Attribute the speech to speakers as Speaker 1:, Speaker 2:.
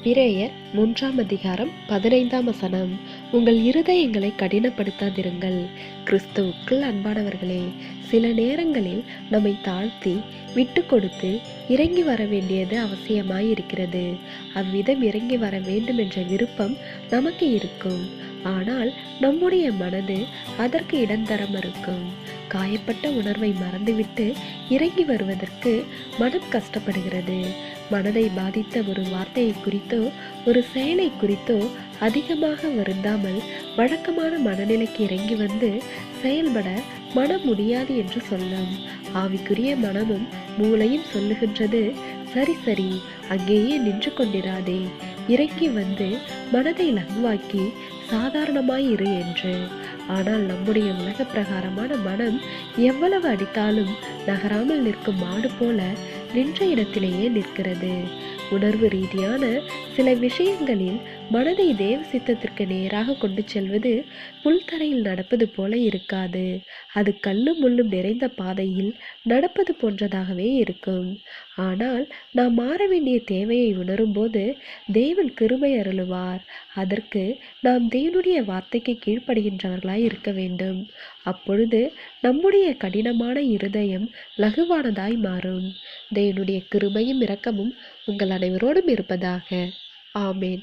Speaker 1: எபிரேயர் 3:15 உங்கள் இருதயங்களை கடினப்படுத்தாதிருங்கள். கிறிஸ்துவுக்குள் அன்பானவர்களே, சில நேரங்களில் நம்மை தாழ்த்தி விட்டு கொடுத்து இறங்கி வர வேண்டியது அவசியமாயிருக்கிறது. அவ்விதம் இறங்கி வர வேண்டும் என்ற விருப்பம் நமக்கு இருக்கும். ஆனால் நம்முடைய மனது அதற்கு இடம் தர மறுக்கும். காயப்பட்ட உணர்வை மறந்துவிட்டு இறங்கி வருவதற்கு மனம் கஷ்டப்படுகிறது. மனதை பாதித்த ஒரு வார்த்தையை குறித்தோ ஒரு செயலை குறித்தோ அதிகமாக வருந்தாமல் வழக்கமான மனநிலைக்கு இறங்கி வந்து செயல்பட மனம் முடியாது என்று சொல்லும். ஆவிக்குரிய மனமும் மூளையும் சொல்லுகின்றது, சரி சரி, அங்கேயே நின்று கொண்டிராதே, இறங்கி வந்து மனதை லகுவாக்கி சாதாரணமாய் இரு என்று. ஆனால் நம்முடைய உலக பிரகாரமான மனம் எவ்வளவு அடித்தாலும் நகராமல் நிற்கும் மாடு போல நின்ற இடத்திலேயே நிற்கிறது. உணர்வு ரீதியான சில விஷயங்களில் மனதை தேவ சித்தத்திற்கு நேராக கொண்டு செல்வது புல்தரையில் நடப்பது போல இருக்காது. அது கல்லும் முள்ளும் நிறைந்த பாதையில் நடப்பது போன்றதாகவே இருக்கும். ஆனால் நாம் மாற வேண்டிய தேவையை உணரும் போது தேவன் கிருபை அருளுவார். அதற்கு நாம் தேவனுடைய வார்த்தைக்கு கீழ்ப்படுகின்றவர்களாய் இருக்க வேண்டும். அப்பொழுது நம்முடைய கடினமான இருதயம் லகுவானதாய் மாறும். தேவனுடைய கிருபையும் இரக்கமும் உங்கள் அனைவரோடும் இருப்பதாக. ஆமேன்.